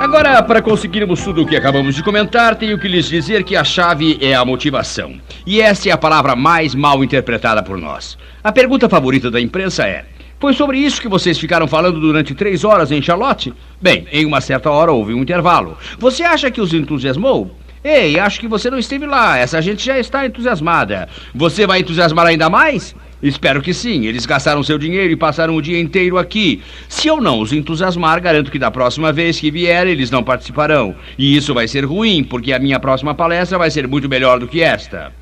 Agora, para conseguirmos tudo o que acabamos de comentar, tenho que lhes dizer que a chave é a motivação. E essa é a palavra mais mal interpretada por nós. A pergunta favorita da imprensa é: foi sobre isso que vocês ficaram falando durante 3 horas em Charlotte? Bem, em uma certa hora houve um intervalo. Você acha que os entusiasmou? Ei, acho que você não esteve lá. Essa gente já está entusiasmada. Você vai entusiasmar ainda mais? Espero que sim. Eles gastaram seu dinheiro e passaram o dia inteiro aqui. Se eu não os entusiasmar, garanto que da próxima vez que vier, eles não participarão. E isso vai ser ruim, porque a minha próxima palestra vai ser muito melhor do que esta.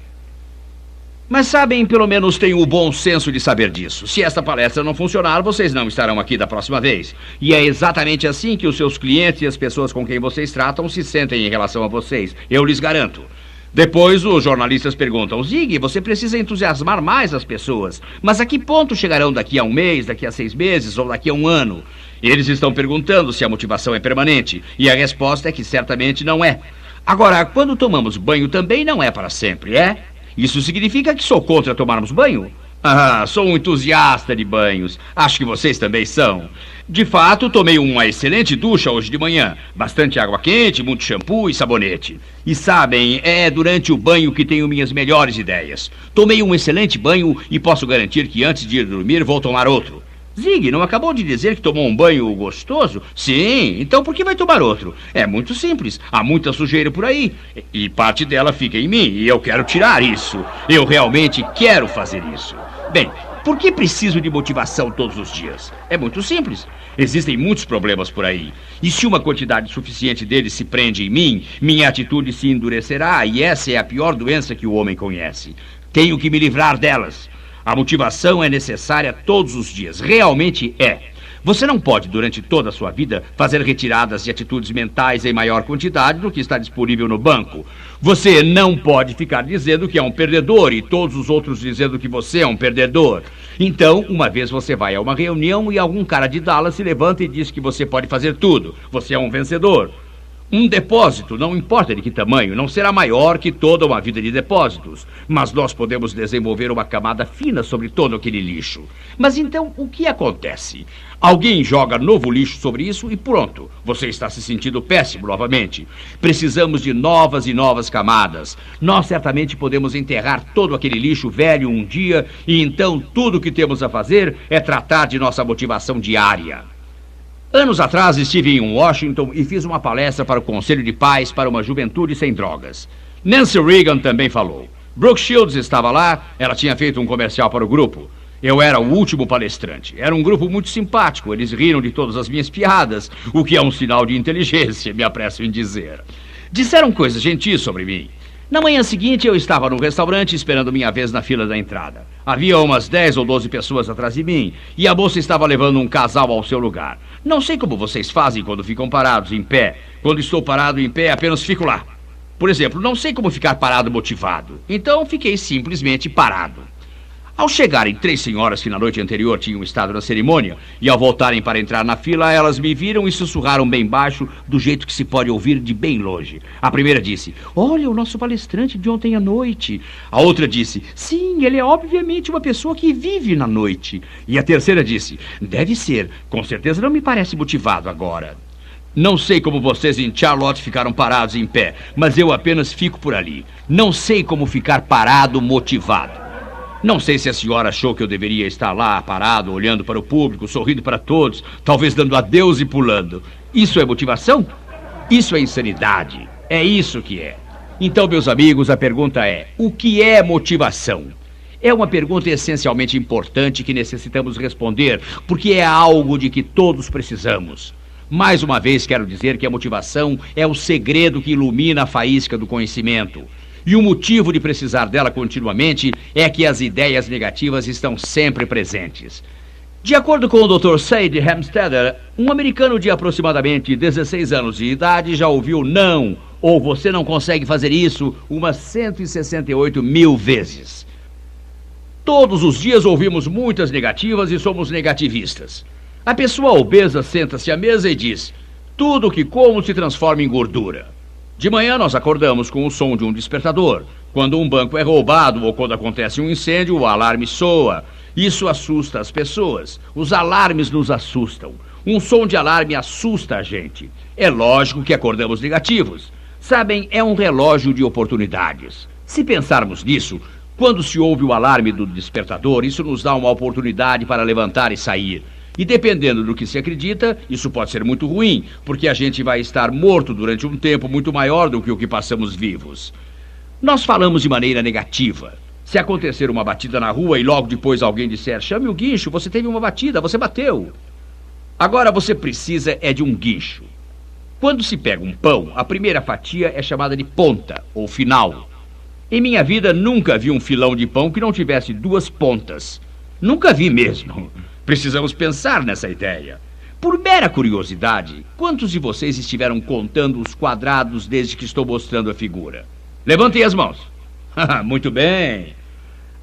Mas sabem, pelo menos tenho o bom senso de saber disso. Se esta palestra não funcionar, vocês não estarão aqui da próxima vez. E é exatamente assim que os seus clientes e as pessoas com quem vocês tratam se sentem em relação a vocês. Eu lhes garanto. Depois, os jornalistas perguntam: Zig, você precisa entusiasmar mais as pessoas. Mas a que ponto chegarão daqui a 1 mês, daqui a 6 meses ou daqui a 1 ano? Eles estão perguntando se a motivação é permanente. E a resposta é que certamente não é. Agora, quando tomamos banho também não é para sempre, é? Isso significa que sou contra tomarmos banho? Ah, sou um entusiasta de banhos. Acho que vocês também são. De fato, tomei uma excelente ducha hoje de manhã. Bastante água quente, muito shampoo e sabonete. E sabem, é durante o banho que tenho minhas melhores ideias. Tomei um excelente banho e posso garantir que antes de ir dormir vou tomar outro. Zig, não acabou de dizer que tomou um banho gostoso? Sim, então por que vai tomar outro? É muito simples, há muita sujeira por aí. E parte dela fica em mim, e eu quero tirar isso. Eu realmente quero fazer isso. Bem, por que preciso de motivação todos os dias? É muito simples. Existem muitos problemas por aí. E se uma quantidade suficiente deles se prende em mim, minha atitude se endurecerá, e essa é a pior doença que o homem conhece. Tenho que me livrar delas. A motivação é necessária todos os dias, realmente é. Você não pode, durante toda a sua vida, fazer retiradas de atitudes mentais em maior quantidade do que está disponível no banco. Você não pode ficar dizendo que é um perdedor e todos os outros dizendo que você é um perdedor. Então, uma vez você vai a uma reunião e algum cara de Dallas se levanta e diz que você pode fazer tudo. Você é um vencedor. Um depósito, não importa de que tamanho, não será maior que toda uma vida de depósitos. Mas nós podemos desenvolver uma camada fina sobre todo aquele lixo. Mas então, o que acontece? Alguém joga novo lixo sobre isso e pronto. Você está se sentindo péssimo novamente. Precisamos de novas e novas camadas. Nós certamente podemos enterrar todo aquele lixo velho um dia e então tudo o que temos a fazer é tratar de nossa motivação diária. Anos atrás estive em Washington e fiz uma palestra para o Conselho de Paz para uma Juventude Sem Drogas. Nancy Reagan também falou. Brooke Shields estava lá, ela tinha feito um comercial para o grupo. Eu era o último palestrante. Era um grupo muito simpático, eles riram de todas as minhas piadas, o que é um sinal de inteligência, me apresso em dizer. Disseram coisas gentis sobre mim. Na manhã seguinte, eu estava no restaurante esperando minha vez na fila da entrada. Havia umas 10 ou 12 pessoas atrás de mim e a moça estava levando um casal ao seu lugar. Não sei como vocês fazem quando ficam parados em pé. Quando estou parado em pé, apenas fico lá. Por exemplo, não sei como ficar parado motivado. Então, fiquei simplesmente parado. Ao chegarem 3 senhoras que na noite anterior tinham estado na cerimônia e ao voltarem para entrar na fila, elas me viram e sussurraram bem baixo, do jeito que se pode ouvir de bem longe. A primeira disse: "Olha, o nosso palestrante de ontem à noite." A outra disse: "Sim, ele é obviamente uma pessoa que vive na noite." E a terceira disse: "Deve ser, com certeza não me parece motivado agora." Não sei como vocês em Charlotte ficaram parados em pé, mas eu apenas fico por ali. Não sei como ficar parado motivado. Não sei se a senhora achou que eu deveria estar lá, parado, olhando para o público, sorrindo para todos, talvez dando adeus e pulando. Isso é motivação? Isso é insanidade. É isso que é. Então, meus amigos, a pergunta é: o que é motivação? É uma pergunta essencialmente importante que necessitamos responder, porque é algo de que todos precisamos. Mais uma vez, quero dizer que a motivação é o segredo que ilumina a faísca do conhecimento. E o motivo de precisar dela continuamente é que as ideias negativas estão sempre presentes. De acordo com o Dr. Said Hempstetter, um americano de aproximadamente 16 anos de idade já ouviu não, ou você não consegue fazer isso, umas 168 mil vezes. Todos os dias ouvimos muitas negativas e somos negativistas. A pessoa obesa senta-se à mesa e diz: "Tudo que como se transforma em gordura." De manhã nós acordamos com o som de um despertador. Quando um banco é roubado ou quando acontece um incêndio, o alarme soa. Isso assusta as pessoas. Os alarmes nos assustam. Um som de alarme assusta a gente. É lógico que acordamos negativos. Sabem, é um relógio de oportunidades. Se pensarmos nisso, quando se ouve o alarme do despertador, isso nos dá uma oportunidade para levantar e sair. E dependendo do que se acredita, isso pode ser muito ruim, porque a gente vai estar morto durante um tempo muito maior do que o que passamos vivos. Nós falamos de maneira negativa. Se acontecer uma batida na rua e logo depois alguém disser, chame o guincho, você teve uma batida, você bateu. Agora você precisa é de um guincho. Quando se pega um pão, a primeira fatia é chamada de ponta, ou final. Em minha vida nunca vi um filão de pão que não tivesse duas pontas. Nunca vi mesmo. Precisamos pensar nessa ideia. Por mera curiosidade, quantos de vocês estiveram contando os quadrados desde que estou mostrando a figura? Levantem as mãos. Muito bem.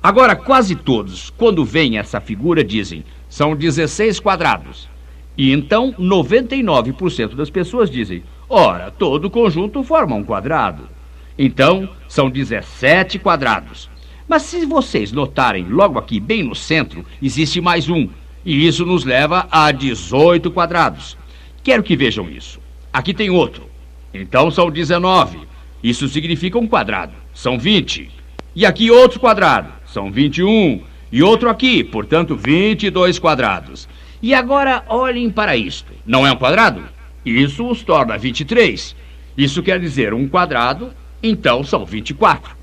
Agora, quase todos, quando veem essa figura, dizem, são 16 quadrados. E então, 99% das pessoas dizem, ora, todo conjunto forma um quadrado. Então, são 17 quadrados. Mas se vocês notarem, logo aqui, bem no centro, existe mais um. E isso nos leva a 18 quadrados. Quero que vejam isso. Aqui tem outro. Então, são 19. Isso significa um quadrado. São 20. E aqui outro quadrado. São 21. E outro aqui, portanto, 22 quadrados. E agora olhem para isto. Não é um quadrado? Isso os torna 23. Isso quer dizer um quadrado, então são 24.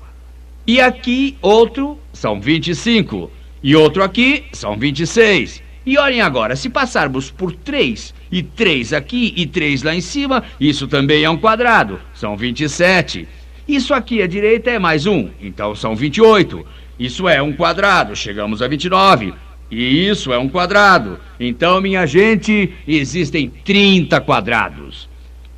E aqui outro são 25. E outro aqui são 26. E olhem agora, se passarmos por 3, e 3 aqui e 3 lá em cima, isso também é um quadrado, são 27. Isso aqui à direita é mais um, então são 28. Isso é um quadrado, chegamos a 29. E isso é um quadrado. Então, minha gente, existem 30 quadrados.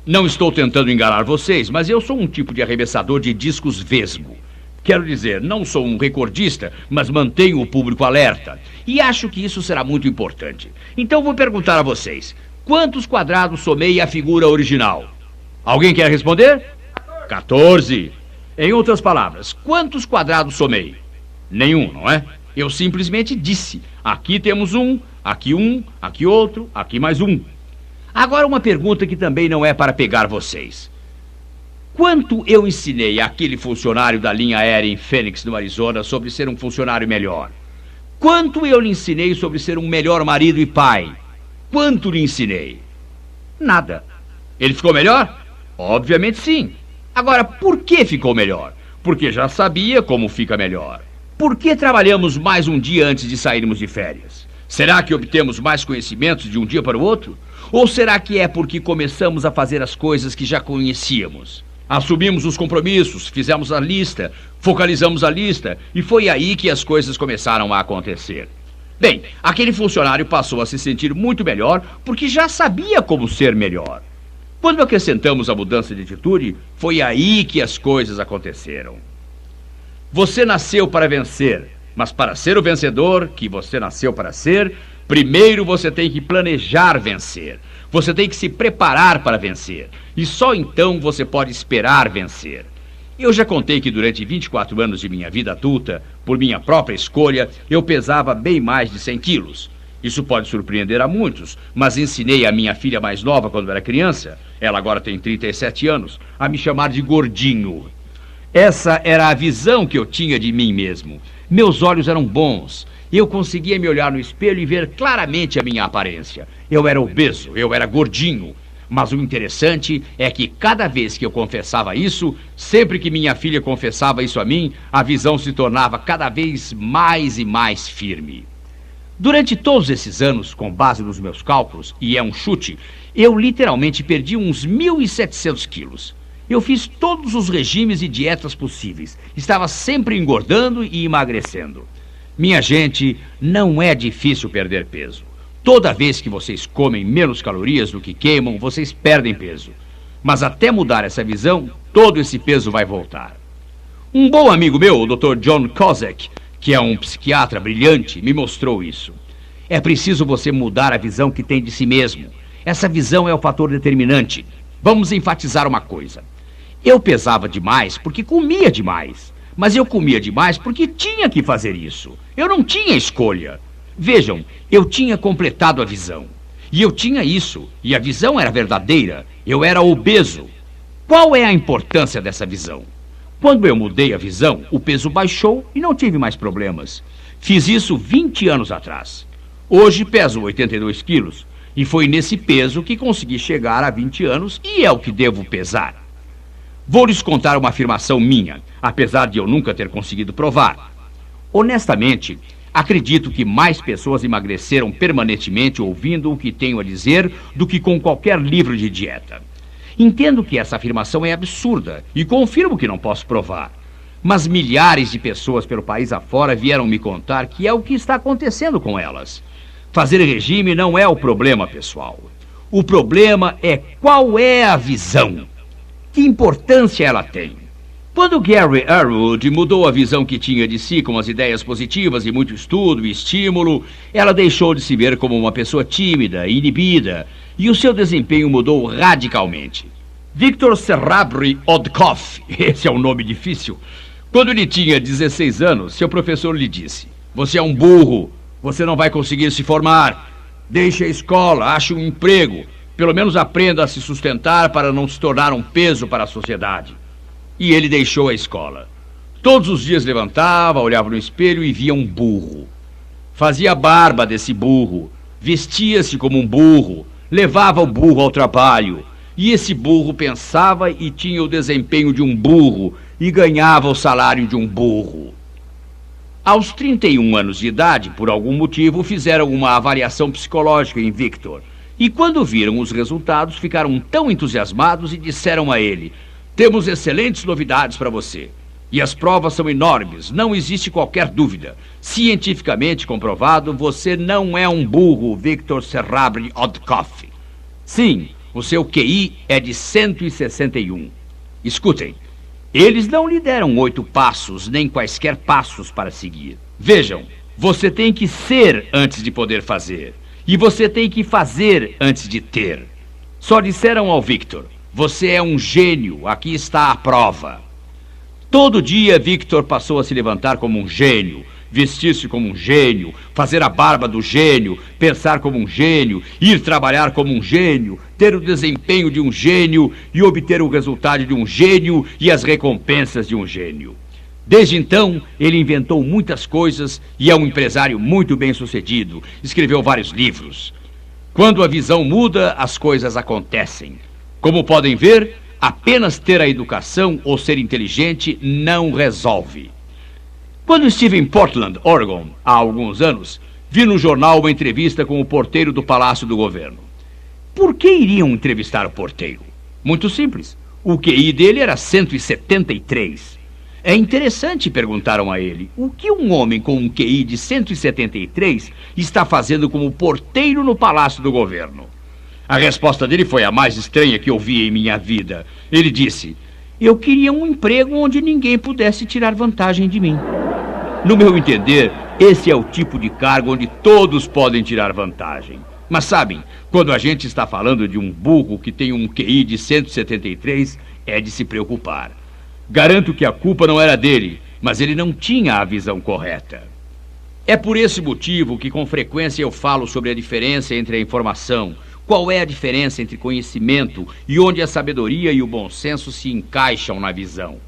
Não estou tentando enganar vocês, mas eu sou um tipo de arremessador de discos vesgo. Quero dizer, não sou um recordista, mas mantenho o público alerta. E acho que isso será muito importante. Então vou perguntar a vocês, quantos quadrados somei a figura original? Alguém quer responder? 14. Em outras palavras, quantos quadrados somei? Nenhum, não é? Eu simplesmente disse, aqui temos um, aqui outro, aqui mais um. Agora uma pergunta que também não é para pegar vocês. Quanto eu ensinei àquele funcionário da linha aérea em Phoenix, no Arizona, sobre ser um funcionário melhor? Quanto eu lhe ensinei sobre ser um melhor marido e pai? Quanto lhe ensinei? Nada. Ele ficou melhor? Obviamente sim. Agora, por que ficou melhor? Porque já sabia como fica melhor. Por que trabalhamos mais um dia antes de sairmos de férias? Será que obtemos mais conhecimentos de um dia para o outro? Ou será que é porque começamos a fazer as coisas que já conhecíamos? Assumimos os compromissos, fizemos a lista, focalizamos a lista e foi aí que as coisas começaram a acontecer. Bem, aquele funcionário passou a se sentir muito melhor porque já sabia como ser melhor. Quando acrescentamos a mudança de atitude, foi aí que as coisas aconteceram. Você nasceu para vencer, mas para ser o vencedor que você nasceu para ser, primeiro você tem que planejar vencer. Você tem que se preparar para vencer. E só então você pode esperar vencer. Eu já contei que durante 24 anos de minha vida adulta, por minha própria escolha, eu pesava bem mais de 100 quilos. Isso pode surpreender a muitos, mas ensinei a minha filha mais nova quando era criança, ela agora tem 37 anos, a me chamar de gordinho. Essa era a visão que eu tinha de mim mesmo. Meus olhos eram bons. Eu conseguia me olhar no espelho e ver claramente a minha aparência. Eu era obeso, eu era gordinho. Mas o interessante é que cada vez que eu confessava isso, sempre que minha filha confessava isso a mim, a visão se tornava cada vez mais e mais firme. Durante todos esses anos, com base nos meus cálculos, e é um chute, eu literalmente perdi uns 1.700 quilos. Eu fiz todos os regimes e dietas possíveis. Estava sempre engordando e emagrecendo. Minha gente, não é difícil perder peso. Toda vez que vocês comem menos calorias do que queimam, vocês perdem peso. Mas até mudar essa visão, todo esse peso vai voltar. Um bom amigo meu, o Dr. John Kozak, que é um psiquiatra brilhante, me mostrou isso. É preciso você mudar a visão que tem de si mesmo. Essa visão é o fator determinante. Vamos enfatizar uma coisa. Eu pesava demais porque comia demais. Mas eu comia demais porque tinha que fazer isso. Eu não tinha escolha. Vejam, eu tinha completado a visão. E eu tinha isso, e a visão era verdadeira. Eu era obeso. Qual é a importância dessa visão? Quando eu mudei a visão, o peso baixou e não tive mais problemas. Fiz isso 20 anos atrás. Hoje peso 82 quilos e foi nesse peso que consegui chegar a 20 anos e é o que devo pesar. Vou lhes contar uma afirmação minha, apesar de eu nunca ter conseguido provar. Honestamente, acredito que mais pessoas emagreceram permanentemente ouvindo o que tenho a dizer do que com qualquer livro de dieta. Entendo que essa afirmação é absurda e confirmo que não posso provar. Mas milhares de pessoas pelo país afora vieram me contar que é o que está acontecendo com elas. Fazer regime não é o problema, pessoal. O problema é qual é a visão. Que importância ela tem? Quando Gary Arwood mudou a visão que tinha de si com as ideias positivas e muito estudo e estímulo, ela deixou de se ver como uma pessoa tímida e inibida, e o seu desempenho mudou radicalmente. Victor Serabry-Odkoff, esse é um nome difícil. Quando ele tinha 16 anos, seu professor lhe disse: "Você é um burro, você não vai conseguir se formar. Deixe a escola, ache um emprego. Pelo menos aprenda a se sustentar para não se tornar um peso para a sociedade." E ele deixou a escola. Todos os dias levantava, olhava no espelho e via um burro. Fazia barba desse burro, vestia-se como um burro, levava o burro ao trabalho. E esse burro pensava e tinha o desempenho de um burro e ganhava o salário de um burro. Aos 31 anos de idade, por algum motivo, fizeram uma avaliação psicológica em Victor. E quando viram os resultados, ficaram tão entusiasmados e disseram a ele: "Temos excelentes novidades para você. E as provas são enormes, não existe qualquer dúvida. Cientificamente comprovado, você não é um burro, Victor Serabry-Odkoff. Sim, o seu QI é de 161. Escutem, eles não lhe deram 8 passos, nem quaisquer passos para seguir. Vejam, você tem que ser antes de poder fazer. E você tem que fazer antes de ter. Só disseram ao Victor: "Você é um gênio, aqui está a prova." Todo dia, Victor passou a se levantar como um gênio, vestir-se como um gênio, fazer a barba do gênio, pensar como um gênio, ir trabalhar como um gênio, ter o desempenho de um gênio e obter o resultado de um gênio e as recompensas de um gênio. Desde então, ele inventou muitas coisas e é um empresário muito bem-sucedido. Escreveu vários livros. Quando a visão muda, as coisas acontecem. Como podem ver, apenas ter a educação ou ser inteligente não resolve. Quando estive em Portland, Oregon, há alguns anos, vi no jornal uma entrevista com o porteiro do Palácio do Governo. Por que iriam entrevistar o porteiro? Muito simples. O QI dele era 173. É interessante, perguntaram a ele, o que um homem com um QI de 173 está fazendo como porteiro no Palácio do Governo? A resposta dele foi a mais estranha que eu vi em minha vida. Ele disse: "Eu queria um emprego onde ninguém pudesse tirar vantagem de mim." No meu entender, esse é o tipo de cargo onde todos podem tirar vantagem. Mas sabem, quando a gente está falando de um burro que tem um QI de 173, é de se preocupar. Garanto que a culpa não era dele, mas ele não tinha a visão correta. É por esse motivo que com frequência eu falo sobre a diferença entre a informação. Qual é a diferença entre conhecimento e onde a sabedoria e o bom senso se encaixam na visão?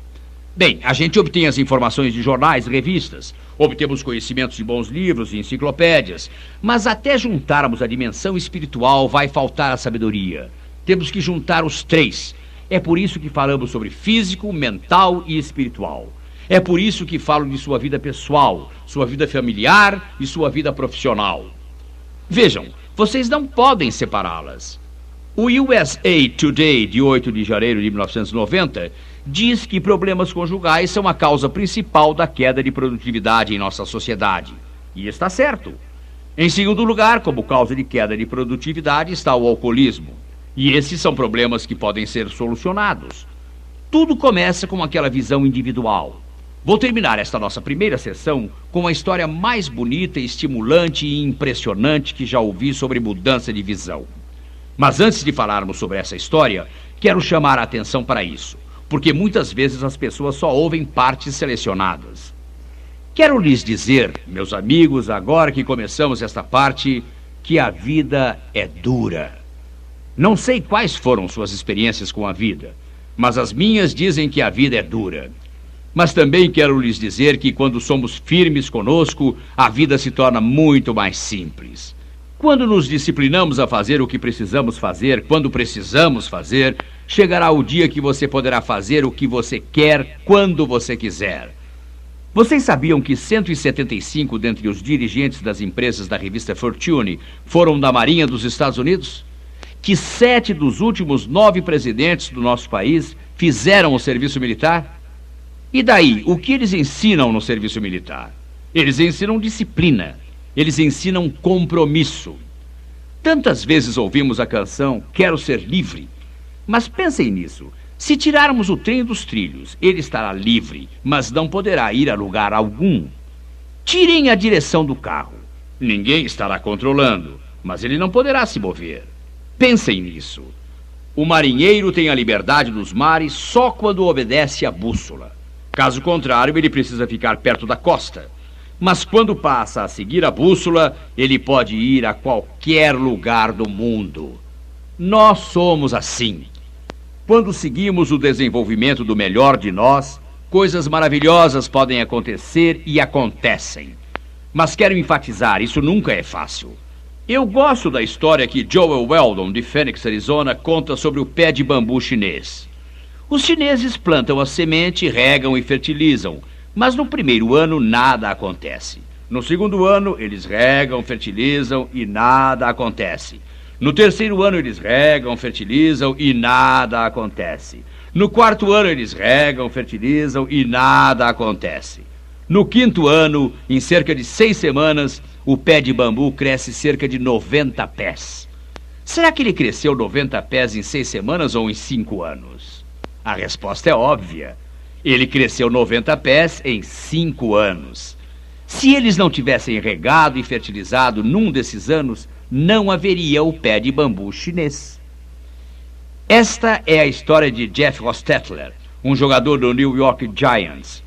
Bem, a gente obtém as informações de jornais, revistas, obtemos conhecimentos de bons livros e enciclopédias, mas até juntarmos a dimensão espiritual vai faltar a sabedoria. Temos que juntar os três. É por isso que falamos sobre físico, mental e espiritual. É por isso que falo de sua vida pessoal, sua vida familiar e sua vida profissional. Vejam, vocês não podem separá-las. O USA Today, de 8 de janeiro de 1990, diz que problemas conjugais são a causa principal da queda de produtividade em nossa sociedade. E está certo. Em segundo lugar, como causa de queda de produtividade, está o alcoolismo. E esses são problemas que podem ser solucionados. Tudo começa com aquela visão individual. Vou terminar esta nossa primeira sessão com a história mais bonita, estimulante e impressionante que já ouvi sobre mudança de visão. Mas antes de falarmos sobre essa história, quero chamar a atenção para isso, porque muitas vezes as pessoas só ouvem partes selecionadas. Quero lhes dizer, meus amigos, agora que começamos esta parte, que a vida é dura. Não sei quais foram suas experiências com a vida, mas as minhas dizem que a vida é dura. Mas também quero lhes dizer que quando somos firmes conosco, a vida se torna muito mais simples. Quando nos disciplinamos a fazer o que precisamos fazer, quando precisamos fazer, chegará o dia que você poderá fazer o que você quer, quando você quiser. Vocês sabiam que 175 dentre os dirigentes das empresas da revista Fortune foram da Marinha dos Estados Unidos? Que 7 dos últimos 9 presidentes do nosso país fizeram o serviço militar? E daí, o que eles ensinam no serviço militar? Eles ensinam disciplina, eles ensinam compromisso. Tantas vezes ouvimos a canção Quero Ser Livre, mas pensem nisso. Se tirarmos o trem dos trilhos, ele estará livre, mas não poderá ir a lugar algum. Tirem a direção do carro. Ninguém estará controlando, mas ele não poderá se mover. Pensem nisso. O marinheiro tem a liberdade dos mares só quando obedece à bússola. Caso contrário, ele precisa ficar perto da costa. Mas quando passa a seguir a bússola, ele pode ir a qualquer lugar do mundo. Nós somos assim. Quando seguimos o desenvolvimento do melhor de nós, coisas maravilhosas podem acontecer e acontecem. Mas quero enfatizar, isso nunca é fácil. Eu gosto da história que Joel Weldon, de Phoenix, Arizona, conta sobre o pé de bambu chinês. Os chineses plantam a semente, regam e fertilizam, mas no primeiro ano nada acontece. No segundo ano, eles regam, fertilizam e nada acontece. No terceiro ano, eles regam, fertilizam e nada acontece. No quarto ano, eles regam, fertilizam e nada acontece. No quinto ano, em cerca de 6 semanas, o pé de bambu cresce cerca de 90 pés. Será que ele cresceu 90 pés em 6 semanas ou em 5 anos? A resposta é óbvia. Ele cresceu 90 pés em 5 anos. Se eles não tivessem regado e fertilizado num desses anos, não haveria o pé de bambu chinês. Esta é a história de Jeff Hostetler, um jogador do New York Giants.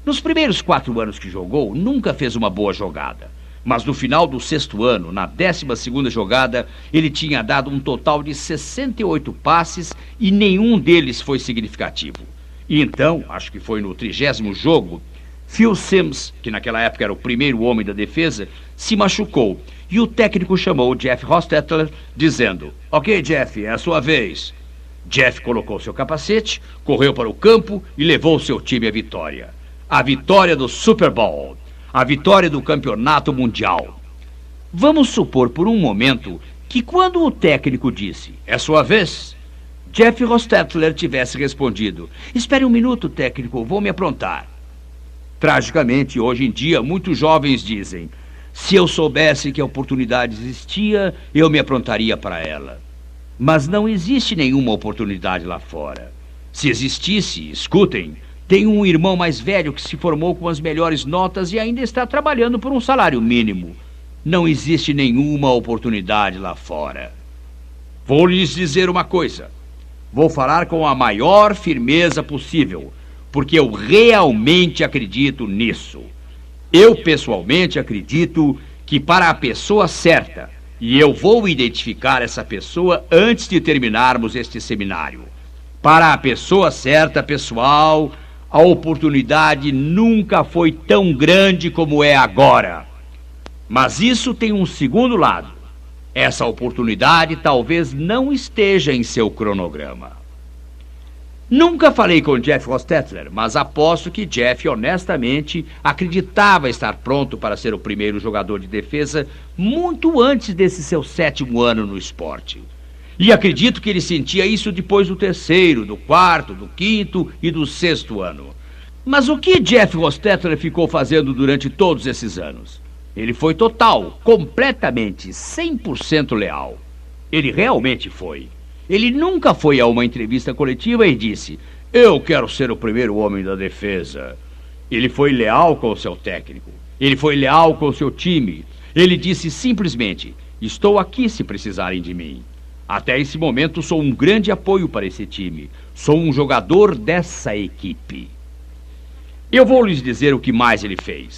Nos primeiros 4 anos que jogou, nunca fez uma boa jogada. Mas no final do 6º ano, na 12ª jogada, ele tinha dado um total de 68 passes e nenhum deles foi significativo. E então, acho que foi no 30º jogo, Phil Simms, que naquela época era o primeiro homem da defesa, se machucou. E o técnico chamou Jeff Hostetler, dizendo: "Ok, Jeff, é a sua vez." Jeff colocou seu capacete, correu para o campo e levou seu time à vitória. A vitória do Super Bowl. A vitória do campeonato mundial. Vamos supor por um momento que quando o técnico disse: "É sua vez", Jeff Hostetler tivesse respondido: "Espere um minuto, técnico, vou me aprontar." Tragicamente, hoje em dia, muitos jovens dizem: "Se eu soubesse que a oportunidade existia, eu me aprontaria para ela." Mas não existe nenhuma oportunidade lá fora. Se existisse, escutem, tem um irmão mais velho que se formou com as melhores notas e ainda está trabalhando por um salário mínimo. Não existe nenhuma oportunidade lá fora. Vou lhes dizer uma coisa. Vou falar com a maior firmeza possível, porque eu realmente acredito nisso. Eu pessoalmente acredito que para a pessoa certa, e eu vou identificar essa pessoa antes de terminarmos este seminário. Para a pessoa certa, pessoal, a oportunidade nunca foi tão grande como é agora. Mas isso tem um segundo lado. Essa oportunidade talvez não esteja em seu cronograma. Nunca falei com Jeff Hostetler, mas aposto que Jeff honestamente acreditava estar pronto para ser o primeiro jogador de defesa muito antes desse seu 7º ano no esporte. E acredito que ele sentia isso depois do 3º, do 4º, do 5º e do 6º ano. Mas o que Jeff Hostetler ficou fazendo durante todos esses anos? Ele foi total, completamente, 100% leal. Ele realmente foi. Ele nunca foi a uma entrevista coletiva e disse: "Eu quero ser o primeiro homem da defesa." Ele foi leal com o seu técnico. Ele foi leal com o seu time. Ele disse simplesmente: "Estou aqui se precisarem de mim. Até esse momento sou um grande apoio para esse time. Sou um jogador dessa equipe." Eu vou lhes dizer o que mais ele fez.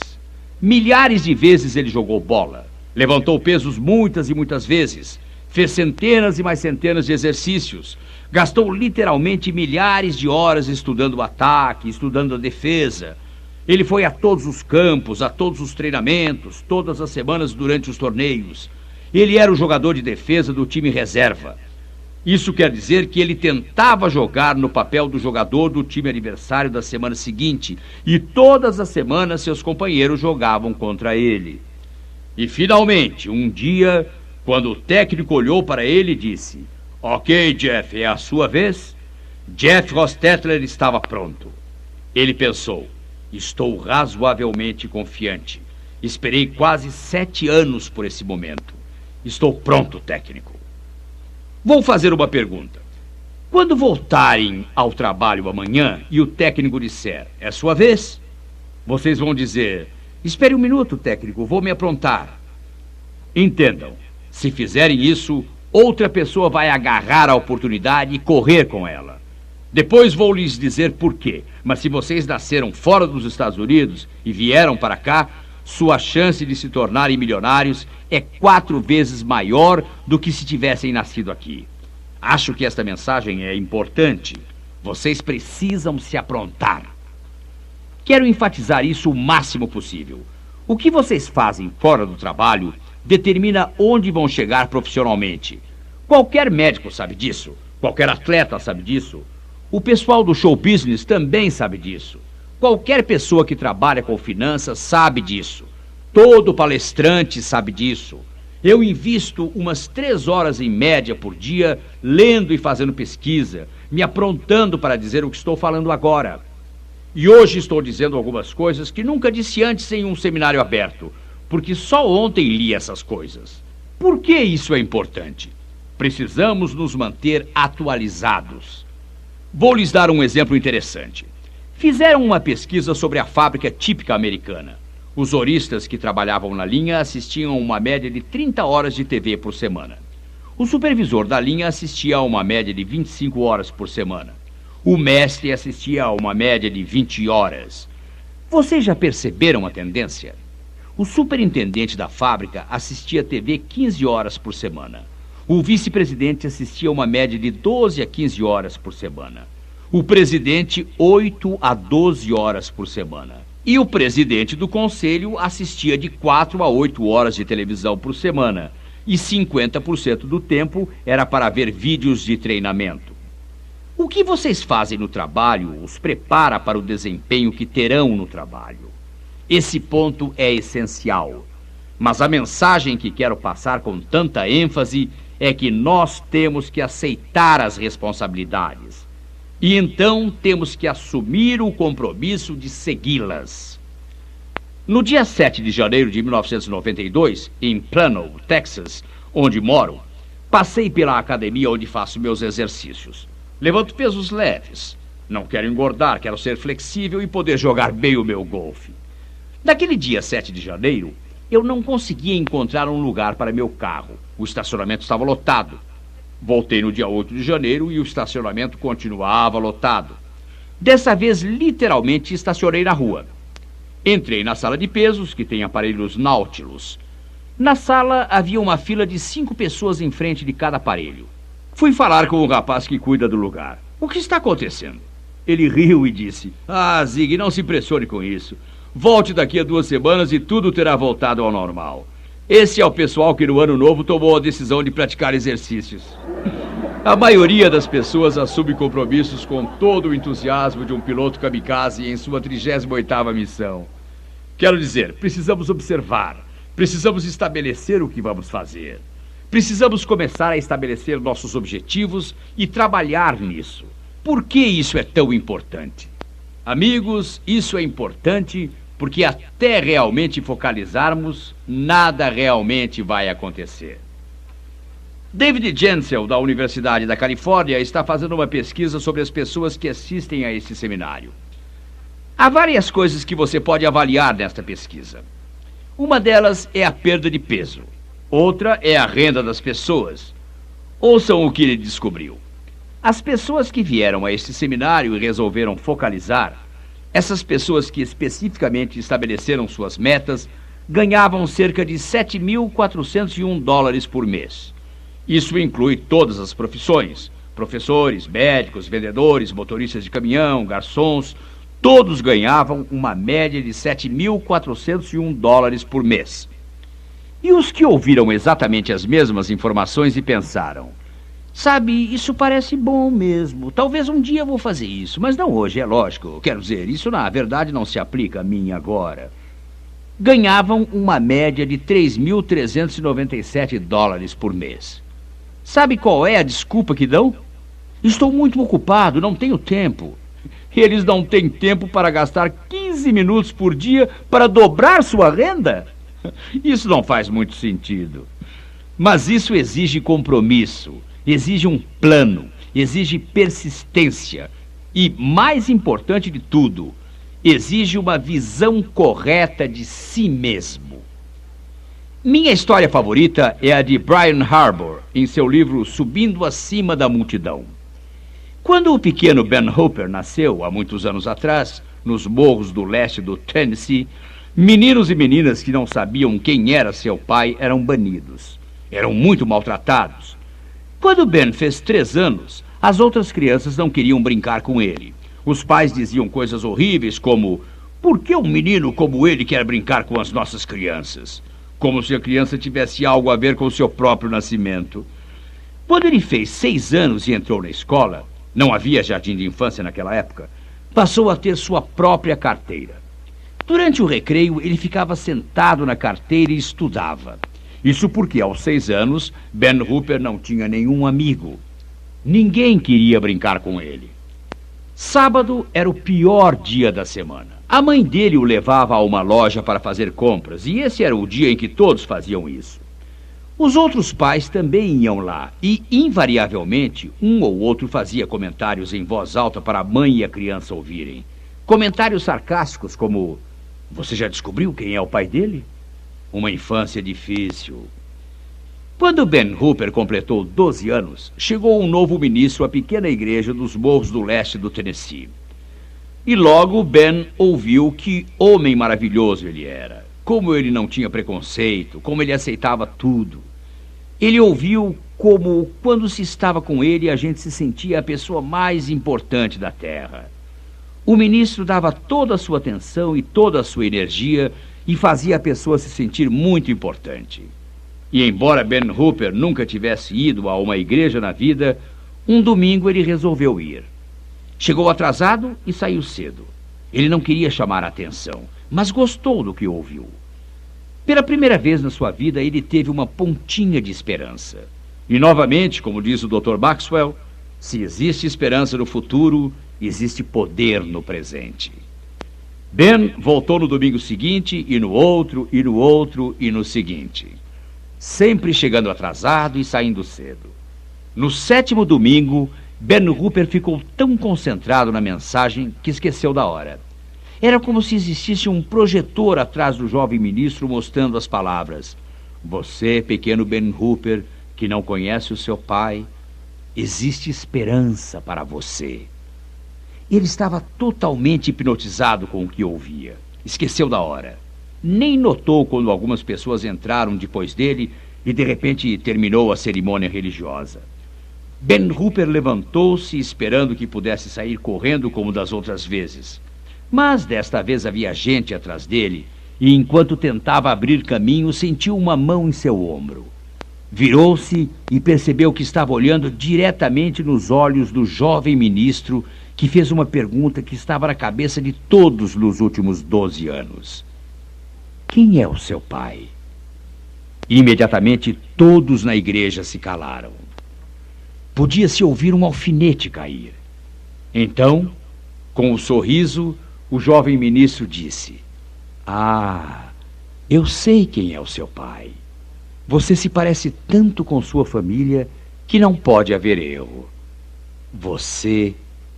Milhares de vezes ele jogou bola. Levantou pesos muitas e muitas vezes. Fez centenas e mais centenas de exercícios. Gastou literalmente milhares de horas estudando o ataque, estudando a defesa. Ele foi a todos os campos, a todos os treinamentos, todas as semanas durante os torneios. Ele era o jogador de defesa do time reserva. Isso quer dizer que ele tentava jogar no papel do jogador do time adversário da semana seguinte, e todas as semanas seus companheiros jogavam contra ele. E finalmente, um dia, quando o técnico olhou para ele e disse: "Ok, Jeff, é a sua vez?" Jeff Hostetler estava pronto. Ele pensou: "Estou razoavelmente confiante. Esperei quase 7 anos por esse momento. Estou pronto, técnico. Vou fazer uma pergunta. Quando voltarem ao trabalho amanhã e o técnico disser: 'É sua vez', vocês vão dizer: 'Espere um minuto, técnico, vou me aprontar.' Entendam, se fizerem isso, outra pessoa vai agarrar a oportunidade e correr com ela. Depois vou lhes dizer por quê, mas se vocês nasceram fora dos Estados Unidos e vieram para cá, sua chance de se tornarem milionários é 4 vezes maior do que se tivessem nascido aqui. Acho que esta mensagem é importante. Vocês precisam se aprontar. Quero enfatizar isso o máximo possível. O que vocês fazem fora do trabalho determina onde vão chegar profissionalmente. Qualquer médico sabe disso. Qualquer atleta sabe disso. O pessoal do show business também sabe disso. Qualquer pessoa que trabalha com finanças sabe disso. Todo palestrante sabe disso. Eu invisto umas 3 horas em média por dia lendo e fazendo pesquisa, me aprontando para dizer o que estou falando agora. E hoje estou dizendo algumas coisas que nunca disse antes em um seminário aberto, porque só ontem li essas coisas. Por que isso é importante? Precisamos nos manter atualizados. Vou lhes dar um exemplo interessante. Fizeram uma pesquisa sobre a fábrica típica americana. Os horistas que trabalhavam na linha assistiam a uma média de 30 horas de TV por semana. O supervisor da linha assistia a uma média de 25 horas por semana. O mestre assistia a uma média de 20 horas. Vocês já perceberam a tendência? O superintendente da fábrica assistia a TV 15 horas por semana. O vice-presidente assistia a uma média de 12 a 15 horas por semana. O presidente, 8 a 12 horas por semana. E o presidente do conselho assistia de 4 a 8 horas de televisão por semana. E 50% do tempo era para ver vídeos de treinamento. O que vocês fazem no trabalho os prepara para o desempenho que terão no trabalho. Esse ponto é essencial. Mas a mensagem que quero passar com tanta ênfase é que nós temos que aceitar as responsabilidades. E então temos que assumir o compromisso de segui-las. No dia 7 de janeiro de 1992, em Plano, Texas, onde moro, passei pela academia onde faço meus exercícios. Levanto pesos leves. Não quero engordar, quero ser flexível e poder jogar bem o meu golfe. Naquele dia 7 de janeiro, eu não conseguia encontrar um lugar para meu carro. O estacionamento estava lotado. Voltei no dia 8 de janeiro e o estacionamento continuava lotado. Dessa vez, literalmente, estacionei na rua. Entrei na sala de pesos, que tem aparelhos Nautilus. Na sala havia uma fila de 5 pessoas em frente de cada aparelho. Fui falar com o rapaz que cuida do lugar. O que está acontecendo? Ele riu e disse: "Ah, Zig, não se impressione com isso. Volte daqui a 2 semanas e tudo terá voltado ao normal. Esse é o pessoal que no ano novo tomou a decisão de praticar exercícios." A maioria das pessoas assume compromissos com todo o entusiasmo de um piloto kamikaze em sua 38ª missão. Quero dizer, precisamos observar, precisamos estabelecer o que vamos fazer. Precisamos começar a estabelecer nossos objetivos e trabalhar nisso. Por que isso é tão importante? Amigos, isso é importante porque até realmente focalizarmos, nada realmente vai acontecer. David Jensel, da Universidade da Califórnia, está fazendo uma pesquisa sobre as pessoas que assistem a esse seminário. Há várias coisas que você pode avaliar nesta pesquisa. Uma delas é a perda de peso. Outra é a renda das pessoas. Ouçam o que ele descobriu. As pessoas que vieram a este seminário e resolveram focalizar, essas pessoas que especificamente estabeleceram suas metas, ganhavam cerca de 7.401 dólares por mês. Isso inclui todas as profissões: professores, médicos, vendedores, motoristas de caminhão, garçons. Todos ganhavam uma média de 7.401 dólares por mês. E os que ouviram exatamente as mesmas informações e pensaram: sabe, isso parece bom mesmo. Talvez um dia eu vou fazer isso, mas não hoje, é lógico. Quero dizer, isso na verdade não se aplica a mim agora. Ganhavam uma média de 3.397 dólares por mês. Sabe qual é a desculpa que dão? Estou muito ocupado, não tenho tempo. Eles não têm tempo para gastar 15 minutos por dia para dobrar sua renda? Isso não faz muito sentido. Mas isso exige compromisso, exige um plano, exige persistência e, mais importante de tudo, exige uma visão correta de si mesmo. Minha história favorita é a de Brian Harbour, em seu livro Subindo Acima da Multidão. Quando o pequeno Ben Hooper nasceu, há muitos anos atrás, nos morros do leste do Tennessee, meninos e meninas que não sabiam quem era seu pai eram banidos. Eram muito maltratados. Quando Ben fez 3 anos, as outras crianças não queriam brincar com ele. Os pais diziam coisas horríveis como: por que um menino como ele quer brincar com as nossas crianças? Como se a criança tivesse algo a ver com o seu próprio nascimento. Quando ele fez 6 anos e entrou na escola, não havia jardim de infância naquela época, passou a ter sua própria carteira. Durante o recreio, ele ficava sentado na carteira e estudava. Isso porque, aos 6 anos, Ben Hooper não tinha nenhum amigo. Ninguém queria brincar com ele. Sábado era o pior dia da semana. A mãe dele o levava a uma loja para fazer compras, e esse era o dia em que todos faziam isso. Os outros pais também iam lá, e, invariavelmente, um ou outro fazia comentários em voz alta para a mãe e a criança ouvirem. Comentários sarcásticos como: você já descobriu quem é o pai dele? Uma infância difícil. Quando Ben Hooper completou 12 anos, chegou um novo ministro à pequena igreja dos morros do leste do Tennessee. E logo Ben ouviu que homem maravilhoso ele era. Como ele não tinha preconceito, como ele aceitava tudo. Ele ouviu como, quando se estava com ele, a gente se sentia a pessoa mais importante da terra. O ministro dava toda a sua atenção e toda a sua energia e fazia a pessoa se sentir muito importante. E embora Ben Hooper nunca tivesse ido a uma igreja na vida, um domingo ele resolveu ir. Chegou atrasado e saiu cedo. Ele não queria chamar a atenção, mas gostou do que ouviu. Pela primeira vez na sua vida, ele teve uma pontinha de esperança. E novamente, como diz o Dr. Maxwell, se existe esperança no futuro, existe poder no presente. Ben voltou no domingo seguinte, e no outro, e no outro, e no seguinte. Sempre chegando atrasado e saindo cedo. No 7º domingo, Ben Hooper ficou tão concentrado na mensagem que esqueceu da hora. Era como se existisse um projetor atrás do jovem ministro mostrando as palavras: você, pequeno Ben Hooper, que não conhece o seu pai, existe esperança para você. Ele estava totalmente hipnotizado com o que ouvia. Esqueceu da hora. Nem notou quando algumas pessoas entraram depois dele e de repente terminou a cerimônia religiosa. Ben Hooper levantou-se esperando que pudesse sair correndo como das outras vezes. Mas desta vez havia gente atrás dele e enquanto tentava abrir caminho sentiu uma mão em seu ombro. Virou-se e percebeu que estava olhando diretamente nos olhos do jovem ministro que fez uma pergunta que estava na cabeça de todos nos últimos 12 anos. Quem é o seu pai? Imediatamente todos na igreja se calaram. Podia-se ouvir um alfinete cair. Então, com um sorriso, o jovem ministro disse: ah, eu sei quem é o seu pai. Você se parece tanto com sua família que não pode haver erro. Você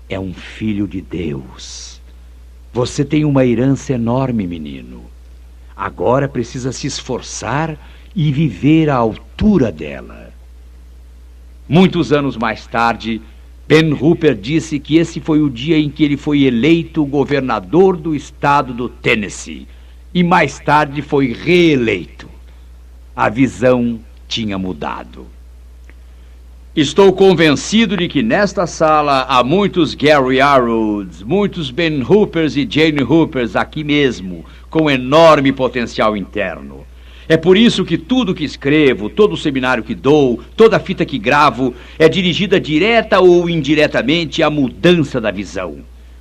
é um filho de Deus. Você tem uma herança enorme, menino. Agora precisa se esforçar e viver à altura dela. Muitos anos mais tarde, Ben Hooper disse que esse foi o dia em que ele foi eleito governador do estado do Tennessee. e mais tarde foi reeleito. A visão tinha mudado. Estou convencido de que nesta sala há muitos Gary Arrowds, muitos Ben Hoopers e Jane Hoopers aqui mesmo, com enorme potencial interno. É por isso que tudo que escrevo, todo seminário que dou, toda fita que gravo, é dirigida direta ou indiretamente à mudança da visão.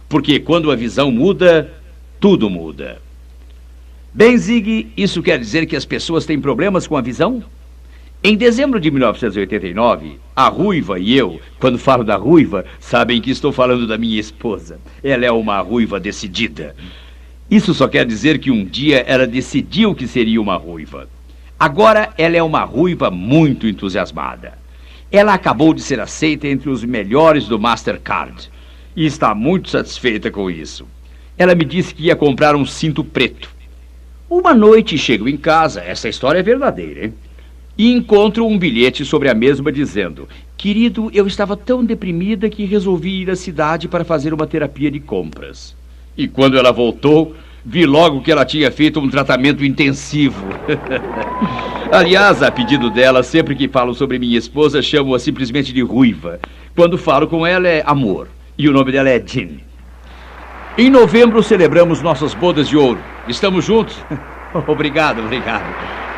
Porque quando a visão muda, tudo muda. Bem, Zig, isso quer dizer que as pessoas têm problemas com a visão? Em dezembro de 1989, a Ruiva e eu, quando falo da Ruiva, sabem que estou falando da minha esposa. Ela é uma ruiva decidida. Isso só quer dizer que um dia ela decidiu que seria uma ruiva. Agora ela é uma ruiva muito entusiasmada. Ela acabou de ser aceita entre os melhores do Mastercard e está muito satisfeita com isso. Ela me disse que ia comprar um cinto preto. Uma noite chego em casa, essa história é verdadeira, hein? E encontro um bilhete sobre a mesma dizendo: querido, eu estava tão deprimida que resolvi ir à cidade para fazer uma terapia de compras. E quando ela voltou, vi logo que ela tinha feito um tratamento intensivo. Aliás, a pedido dela, sempre que falo sobre minha esposa, chamo-a simplesmente de Ruiva. Quando falo com ela é Amor, e o nome dela é Jean. Em novembro celebramos nossas bodas de ouro. Estamos juntos? Obrigado.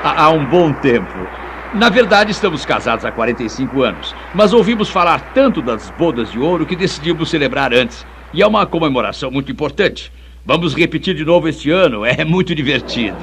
Há um bom tempo. Na verdade, estamos casados há 45 anos, mas ouvimos falar tanto das bodas de ouro que decidimos celebrar antes. E é uma comemoração muito importante. Vamos repetir de novo este ano, é muito divertido.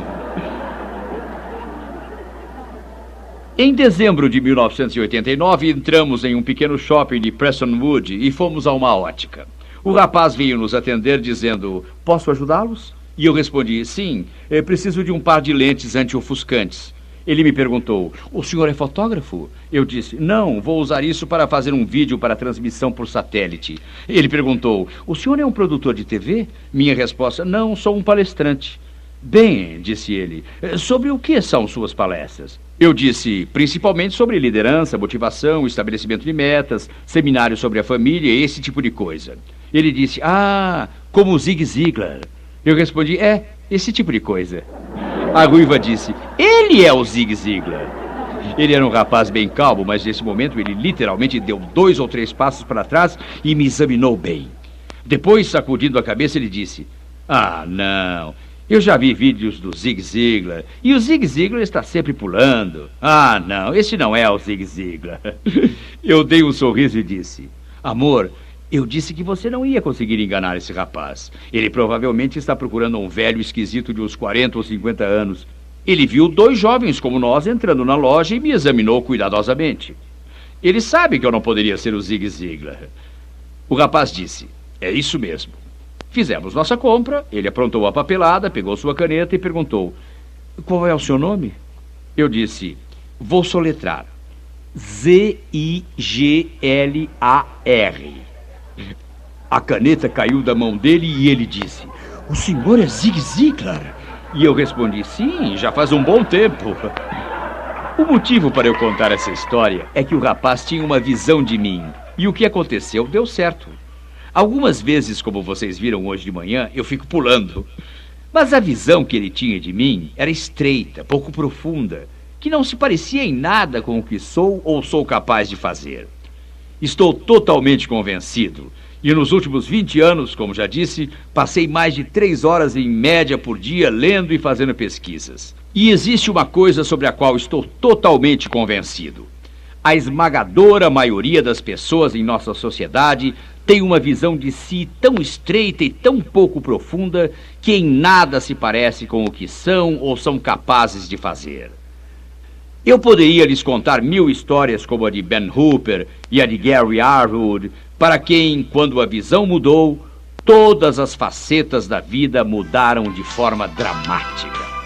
Em dezembro de 1989, entramos em um pequeno shopping de Prestonwood e fomos a uma ótica. O rapaz veio nos atender dizendo: posso ajudá-los? E eu respondi: sim, preciso de um par de lentes anti-ofuscantes. Ele me perguntou: o senhor é fotógrafo? Eu disse: não, vou usar isso para fazer um vídeo para transmissão por satélite. Ele perguntou: o senhor é um produtor de TV? Minha resposta: não, sou um palestrante. Bem, disse ele, sobre o que são suas palestras? Eu disse: principalmente sobre liderança, motivação, estabelecimento de metas, seminários sobre a família, esse tipo de coisa. Ele disse: como Zig Ziglar. Eu respondi: esse tipo de coisa. A Ruiva disse: ele é o Zig Ziglar. Ele era um rapaz bem calmo, mas nesse momento ele literalmente deu 2 ou 3 passos para trás e me examinou bem. Depois, sacudindo a cabeça, ele disse: não, eu já vi vídeos do Zig Ziglar e o Zig Ziglar está sempre pulando. Não, esse não é o Zig Ziglar. Eu dei um sorriso e disse: amor, eu disse que você não ia conseguir enganar esse rapaz. Ele provavelmente está procurando um velho esquisito de uns 40 ou 50 anos. Ele viu 2 jovens como nós entrando na loja e me examinou cuidadosamente. Ele sabe que eu não poderia ser o Zig Ziglar. O rapaz disse: é isso mesmo. Fizemos nossa compra, ele aprontou a papelada, pegou sua caneta e perguntou: qual é o seu nome? Eu disse: vou soletrar. Z-I-G-L-A-R. A caneta caiu da mão dele e ele disse: o senhor é Zig Ziglar? E eu respondi: sim, já faz um bom tempo. O motivo para eu contar essa história é que o rapaz tinha uma visão de mim. E o que aconteceu deu certo. Algumas vezes, como vocês viram hoje de manhã, eu fico pulando. Mas a visão que ele tinha de mim era estreita, pouco profunda, que não se parecia em nada com o que sou ou sou capaz de fazer. Estou totalmente convencido. E nos últimos 20 anos, como já disse, passei mais de 3 horas em média por dia lendo e fazendo pesquisas. E existe uma coisa sobre a qual estou totalmente convencido. A esmagadora maioria das pessoas em nossa sociedade tem uma visão de si tão estreita e tão pouco profunda que em nada se parece com o que são ou são capazes de fazer. Eu poderia lhes contar 1000 histórias como a de Ben Hooper e a de Gary Arwood, para quem, quando a visão mudou, todas as facetas da vida mudaram de forma dramática.